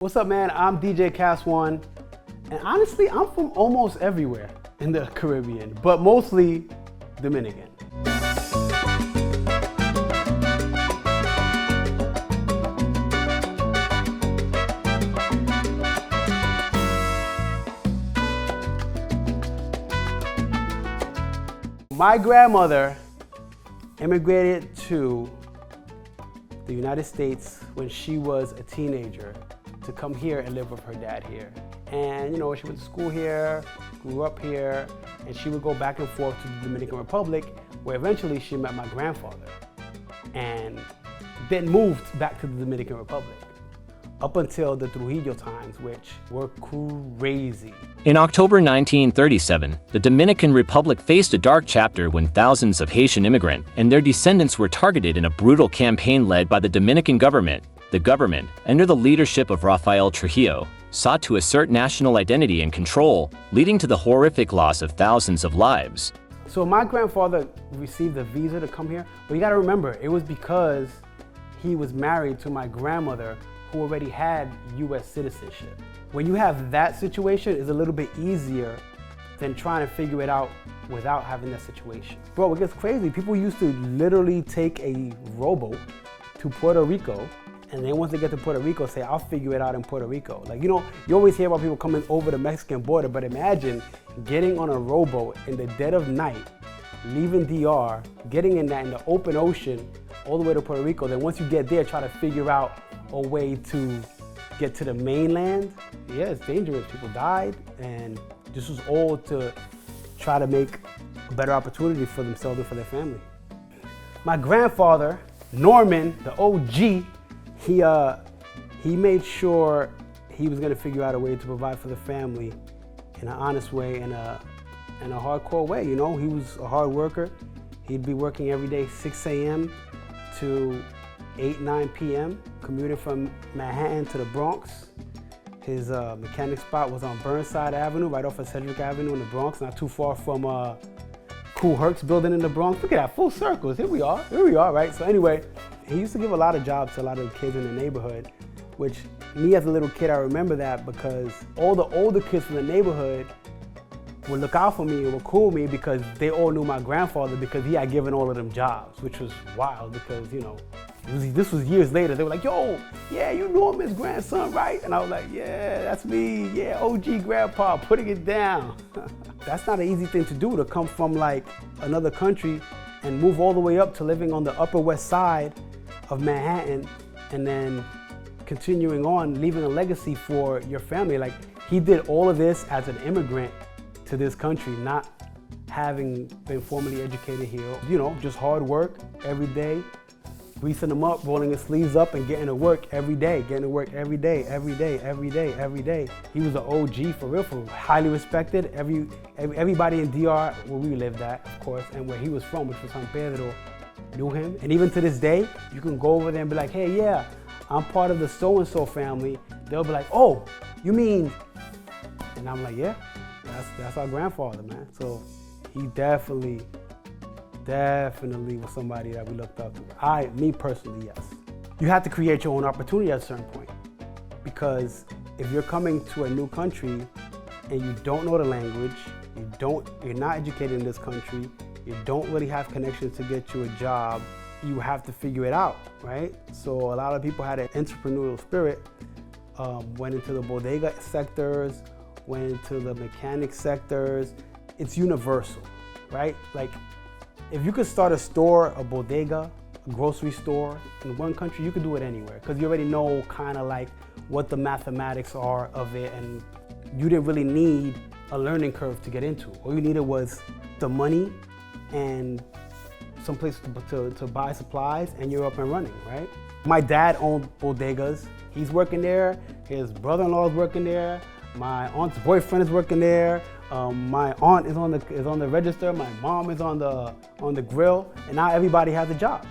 What's up, man? I'm DJ Kast One, and honestly, I'm from almost everywhere in the Caribbean, but mostly Dominican. My grandmother immigrated to the United States when she was a teenager to come here and live with her dad here. And you know, she went to school here, grew up here, and she would go back and forth to the Dominican Republic, where eventually she met my grandfather and then moved back to the Dominican Republic up until the Trujillo times, which were crazy. In October 1937, the Dominican Republic faced a dark chapter when thousands of Haitian immigrants and their descendants were targeted in a brutal campaign led by the Dominican government. The government, under the leadership of Rafael Trujillo, sought to assert national identity and control, leading to the horrific loss of thousands of lives. So my grandfather received a visa to come here, but you gotta remember, it was because he was married to my grandmother who already had US citizenship. When you have that situation, it's a little bit easier than trying to figure it out without having that situation. Bro, it gets crazy. People used to literally take a rowboat to Puerto Rico, and then once they get to Puerto Rico, say, I'll figure it out in Puerto Rico. Like, you know, you always hear about people coming over the Mexican border, but imagine getting on a rowboat in the dead of night, leaving DR, getting in the open ocean, all the way to Puerto Rico. Then once you get there, try to figure out a way to get to the mainland. Yeah, it's dangerous. People died, and this was all to try to make a better opportunity for themselves and for their family. My grandfather, Norman, the OG, he made sure he was gonna figure out a way to provide for the family in an honest way and a hardcore way. You know, he was a hard worker. He'd be working every day 6 a.m. to 8, 9 p.m., commuting from Manhattan to the Bronx. His mechanic spot was on Burnside Avenue, right off of Cedric Avenue in the Bronx, not too far from Cool Herc's building in the Bronx. Look at that, full circles. Here we are, right? So anyway, he used to give a lot of jobs to a lot of the kids in the neighborhood, which me as a little kid, I remember that because all the older kids from the neighborhood would look out for me and would call me because they all knew my grandfather because he had given all of them jobs, which was wild because, you know, this was years later. They were like, yo, yeah, you know him, his grandson, right? And I was like, yeah, that's me. Yeah, OG grandpa, putting it down. That's not an easy thing to do, to come from like another country and move all the way up to living on the Upper West Side of Manhattan and then continuing on, leaving a legacy for your family. Like, he did all of this as an immigrant to this country, not having been formally educated here. You know, just hard work every day, greasing them up, rolling his sleeves up and getting to work every day, every day. He was an OG for real, for highly respected. Everybody in DR, where we lived at, of course, and where he was from, which was San Pedro, knew him. And even to this day, you can go over there and be like, hey, yeah, I'm part of the so-and-so family. They'll be like, oh, you mean? And I'm like, yeah, that's our grandfather, man. So he definitely was somebody that we looked up to. Me personally, yes. You have to create your own opportunity at a certain point, because if you're coming to a new country and you don't know the language, you're not educated in this country, you don't really have connections to get you a job, you have to figure it out, right? So a lot of people had an entrepreneurial spirit, went into the bodega sectors, went into the mechanic sectors. It's universal, right? Like, if you could start a store, a bodega, a grocery store in one country, you could do it anywhere because you already know kind of like what the mathematics are of it, and you didn't really need a learning curve to get into. All you needed was the money and some place to buy supplies, and you're up and running, right? My dad owned bodegas. He's working there. His brother-in-law is working there. My aunt's boyfriend is working there. My aunt is on the register. My mom is on the grill, and now everybody has a job,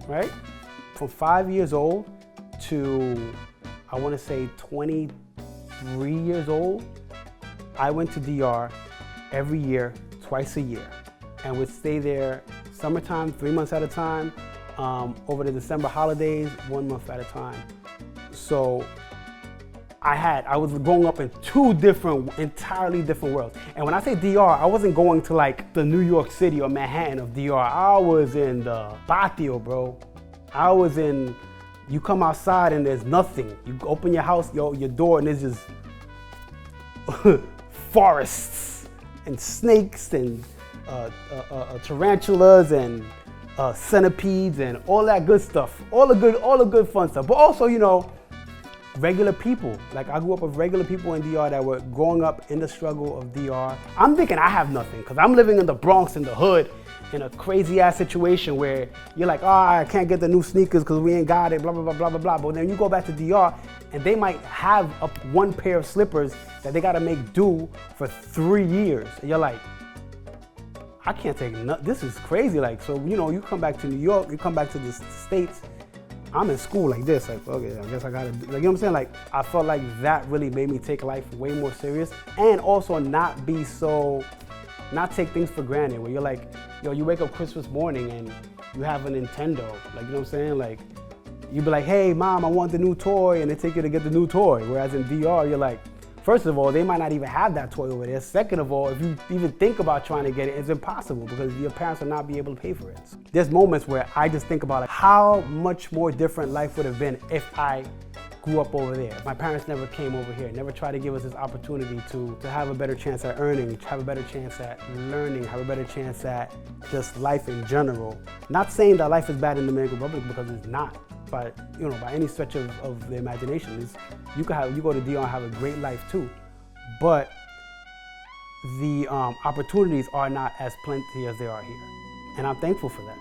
right? From 5 years old to, I want to say 23 years old, I went to DR every year, twice a year, and would stay there summertime, 3 months at a time, over the December holidays, 1 month at a time. So I was growing up in two different, entirely different worlds. And when I say DR, I wasn't going to like the New York City or Manhattan of DR. I was in the Patio, bro. I was in, you come outside and there's nothing. You open your house, your door, and there's just forests and snakes and tarantulas and centipedes and all that good stuff. All the good fun stuff. But also, you know, regular people. Like I grew up with regular people in DR that were growing up in the struggle of DR. I'm thinking I have nothing because I'm living in the Bronx, in the hood, in a crazy ass situation where you're like, oh, I can't get the new sneakers because we ain't got it, blah, blah, blah, blah, blah, blah. But then you go back to DR and they might have one pair of slippers that they gotta make do for 3 years. And you're like, I can't take nothing. This is crazy. Like, so, you know, you come back to New York, you come back to the States, I'm in school like this, like, okay, I guess I gotta, like, you know what I'm saying? Like, I felt like that really made me take life way more serious and also not take things for granted, where you're like, yo, you wake up Christmas morning and you have a Nintendo, like, you know what I'm saying? Like, you be like, hey, mom, I want the new toy, and they take you to get the new toy. Whereas in DR, you're like, first of all, they might not even have that toy over there. Second of all, if you even think about trying to get it, it's impossible because your parents will not be able to pay for it. There's moments where I just think about like, how much more different life would have been if I grew up over there. My parents never came over here, never tried to give us this opportunity to have a better chance at earning, have a better chance at learning, have a better chance at just life in general. Not saying that life is bad in the Dominican Republic because it's not. But, you know, by any stretch of the imagination, you go to DR and have a great life too, but the opportunities are not as plenty as they are here, and I'm thankful for that.